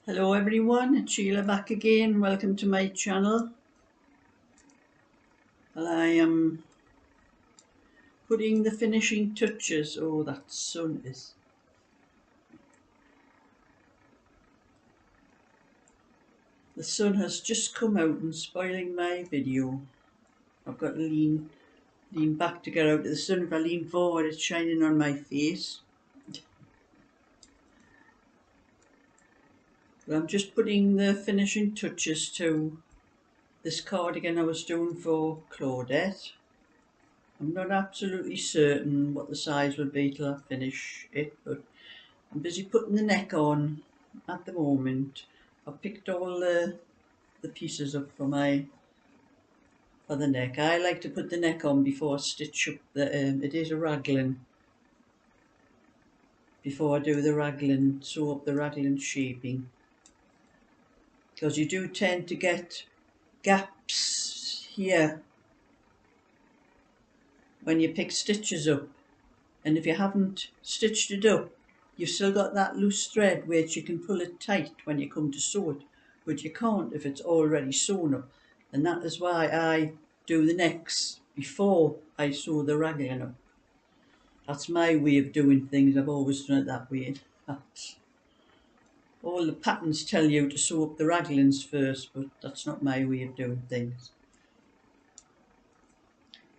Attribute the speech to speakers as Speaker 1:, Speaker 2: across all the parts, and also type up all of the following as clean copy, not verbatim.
Speaker 1: Hello everyone, it's Sheila back again. Welcome to my channel. Well, I am putting the finishing touches. Oh, that sun is. The sun has just come out and spoiling my video. I've got to lean back to get out of the sun. If I lean forward, it's shining on my face. But I'm just putting the finishing touches to this cardigan I was doing for Claudette. I'm not absolutely certain what the size will be till I finish it, but I'm busy putting the neck on at the moment. I've picked all the pieces up for the neck. I like to put the neck on before I stitch up it is a raglan. Before I do the raglan, sew up the raglan shaping. Because you do tend to get gaps here when you pick stitches up. And if you haven't stitched it up, you've still got that loose thread which you can pull it tight when you come to sew it, but you can't if it's already sewn up. And that is why I do the necks before I sew the raglan up. That's my way of doing things. I've always done it that way. All the patterns tell you to sew up the raglans first, but that's not my way of doing things.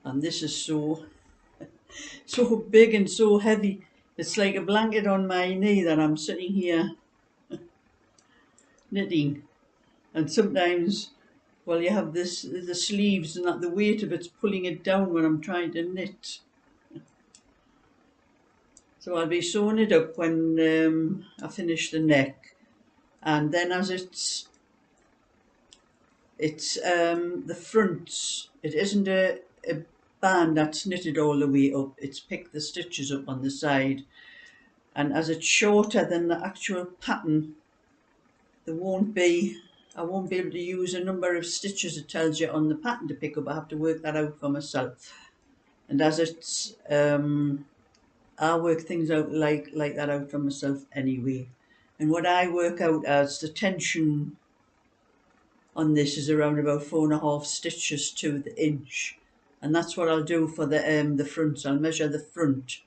Speaker 1: And this is so big and so heavy. It's like a blanket on my knee that I'm sitting here knitting. And sometimes, well, you have the sleeves and that the weight of it's pulling it down when I'm trying to knit. So I'll be sewing it up when I finish the neck. And then as it's the fronts, it isn't a band that's knitted all the way up. It's picked the stitches up on the side. And as it's shorter than the actual pattern, I won't be able to use a number of stitches it tells you on the pattern to pick up. I have to work that out for myself. And as it's, I work things out like that out for myself anyway. And what I work out as the tension on this is around about 4.5 stitches to the inch. And that's what I'll do for the fronts. I'll measure the front,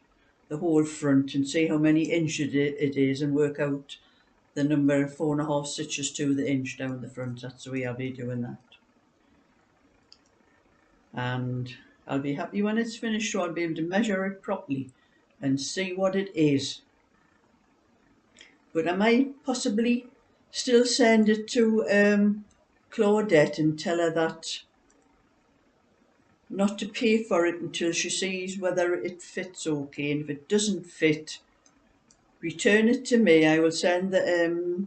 Speaker 1: the whole front, and see how many inches it is and work out the number of 4.5 stitches to the inch down the front. That's the way I'll be doing that. And I'll be happy when it's finished, so I'll be able to measure it properly and see what it is. But I might possibly still send it to Claudette and tell her that not to pay for it until she sees whether it fits okay, and if it doesn't fit, return it to me. I will send the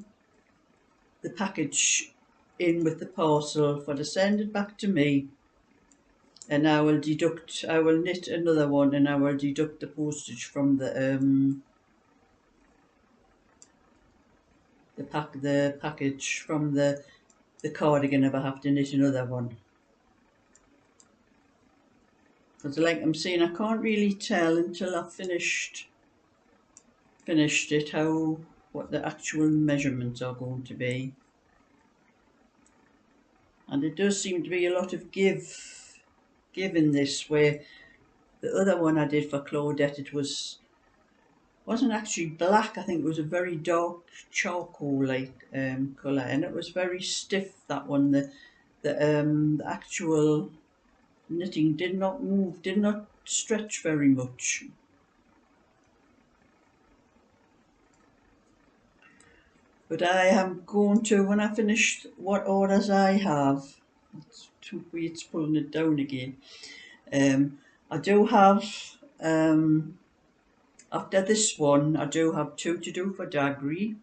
Speaker 1: package in with the parcel for to send it back to me, and I will knit another one, and I will deduct the postage from the package from the cardigan if I have to knit another one. Because like I'm saying, I can't really tell until I've finished it what the actual measurements are going to be. And it does seem to be a lot of give in this, where the other one I did for Claudette, it wasn't actually black. I think it was a very dark charcoal like colour, and it was very stiff, that one. The actual knitting did not move, did not stretch very much. But I am going to, when I finish what orders I have, it's too weird, it's pulling it down again. I do have, after this one, I do have 2 to do for Dagri.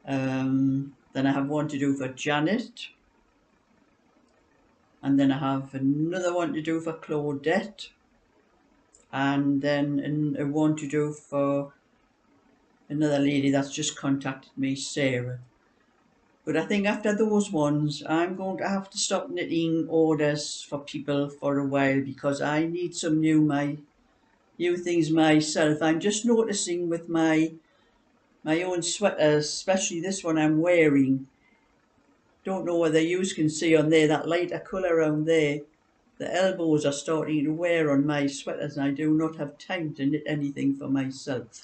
Speaker 1: Then I have 1 to do for Janet. And then I have another 1 to do for Claudette. And then a 1 to do for another lady that's just contacted me, Sarah. But I think after those ones, I'm going to have to stop knitting orders for people for a while, because I need some new things myself. I'm just noticing with my my own sweaters, especially this one I'm wearing. Don't know whether you can see on there, that lighter colour around there. The elbows are starting to wear on my sweaters and I do not have time to knit anything for myself.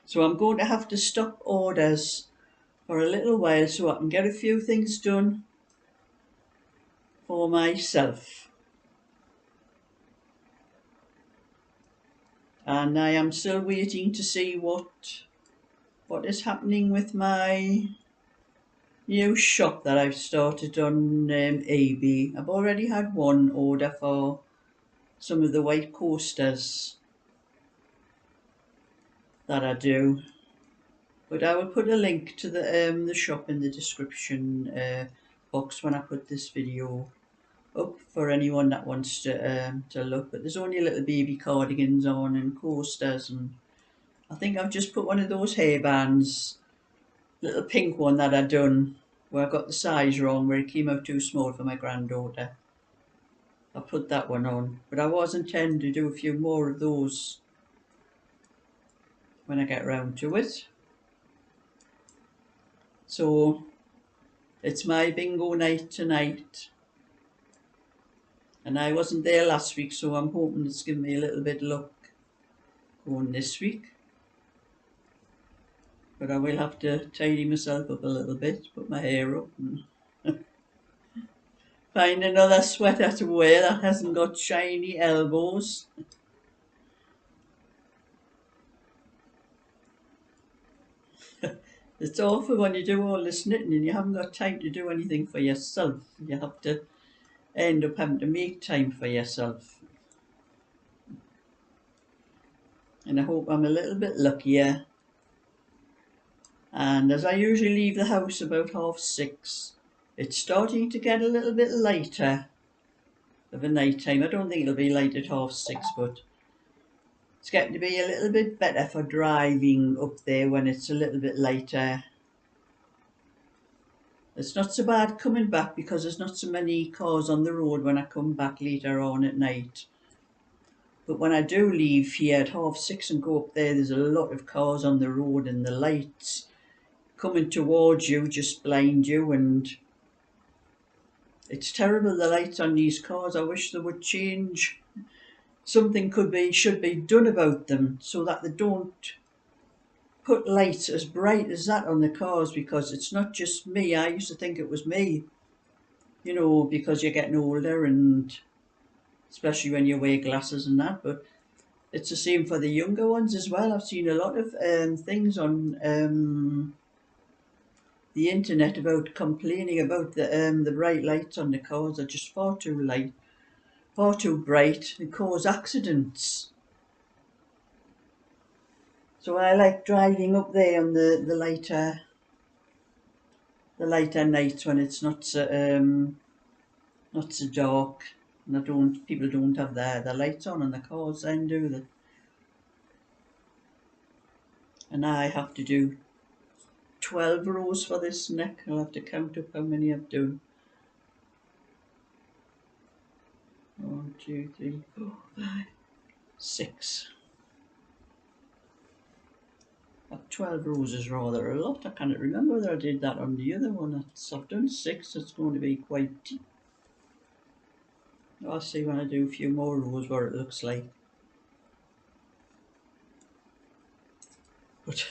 Speaker 1: So I'm going to have to stop orders for a little while so I can get a few things done for myself. And I am still waiting to see what is happening with my new shop that I've started on eBay. I've already had one order for some of the white coasters that I do, but I will put a link to the shop in the description box when I put this video up for anyone that wants to look. But there's only little baby cardigans on and coasters, and I think I've just put one of those hairbands, little pink one that I done where I got the size wrong, where it came out too small for my granddaughter. I put that one on, but I was intending to do a few more of those when I get round to it. So it's my bingo night tonight, and I wasn't there last week, so I'm hoping it's given me a little bit of luck going this week. But I will have to tidy myself up a little bit, put my hair up and find another sweater to wear that hasn't got shiny elbows. It's awful when you do all this knitting and you haven't got time to do anything for yourself. You have to end up having to make time for yourself. And I hope I'm a little bit luckier. And as I usually leave the house about 6:30, it's starting to get a little bit lighter of a night time. I don't think it'll be light at 6:30, but it's getting to be a little bit better for driving up there when it's a little bit lighter. It's not so bad coming back because there's not so many cars on the road when I come back later on at night. But when I do leave here at 6:30 and go up there, there's a lot of cars on the road and the lights coming towards you just blind you, and it's terrible, the lights on these cars. I wish they would change. Something should be done about them so that they don't put lights as bright as that on the cars, because it's not just me. I used to think it was me, you know, because you're getting older and especially when you wear glasses and that, but it's the same for the younger ones as well. I've seen a lot of things on the internet about complaining about the bright lights on the cars are just far too bright and cause accidents. So I like driving up there on the lighter nights when it's not so dark, and people don't have the lights on the cars then, do they? And I have to do 12 rows for this neck. I'll have to count up how many I've done. 1, 2, 3, 4, 5, 6. 12 rows is rather a lot. I can't remember whether I did that on the other one. I've done 6. It's going to be quite deep. I'll see when I do a few more rows what it looks like. But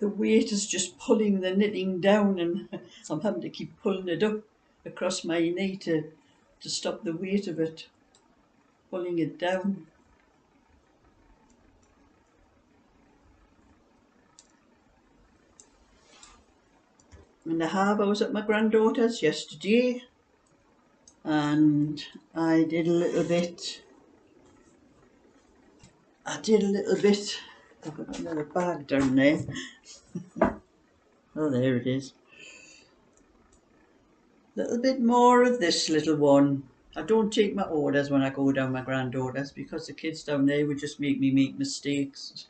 Speaker 1: the weight is just pulling the knitting down, and I'm having to keep pulling it up across my knee to stop the weight of it pulling it down. And I was at my granddaughter's yesterday, and I did a little bit. I've got another bag down there. Oh, there it is. A little bit more of this little one. I don't take my orders when I go down my granddaughter's because the kids down there would just make me make mistakes.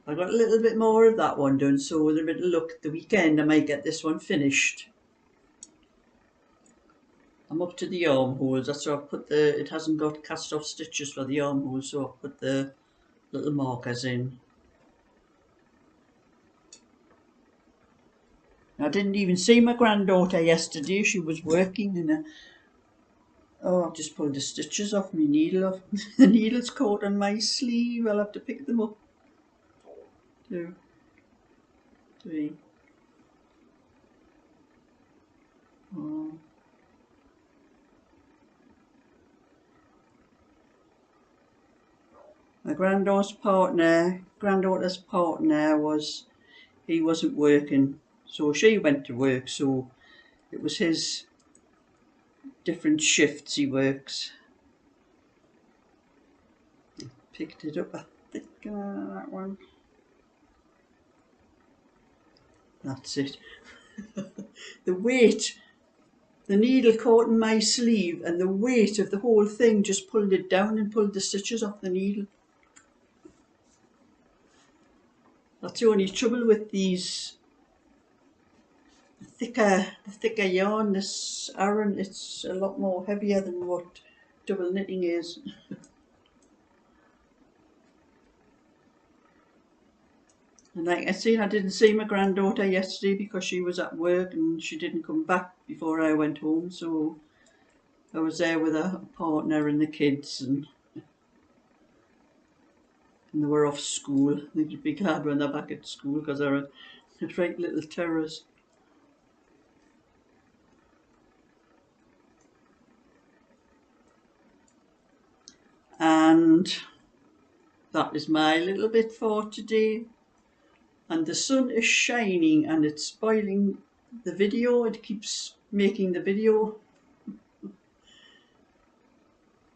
Speaker 1: I got a little bit more of that one done, so with a bit of luck the weekend I might get this one finished. I'm up to the armholes. That's why I put it hasn't got cast off stitches for the armholes, so I put the little markers in. I didn't even see my granddaughter yesterday. She was working and I've just pulled the stitches off my needle off. The needle's caught on my sleeve. I'll have to pick them up. 2, 3, 4. My granddaughter's partner he wasn't working, so she went to work, so it was his different shifts he works. Picked it up, I think, that one. That's it. The weight, the needle caught in my sleeve, and the weight of the whole thing just pulled it down and pulled the stitches off the needle. That's the only trouble with these. The thicker yarn, this Aran, it's a lot more heavier than what double knitting is. And like I said, I didn't see my granddaughter yesterday because she was at work and she didn't come back before I went home, so I was there with her partner and the kids, and they were off school. They'd be glad when they're back at school because they're right little terrors. And that is my little bit for today. And the sun is shining and it's spoiling the video. It keeps making the video.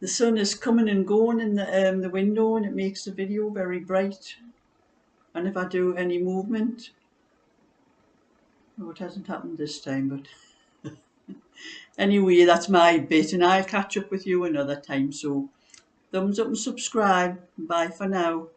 Speaker 1: The sun is coming and going in the window, and it makes the video very bright. And if I do any movement, it hasn't happened this time, but anyway, that's my bit, and I'll catch up with you another time. So thumbs up and subscribe. Bye for now.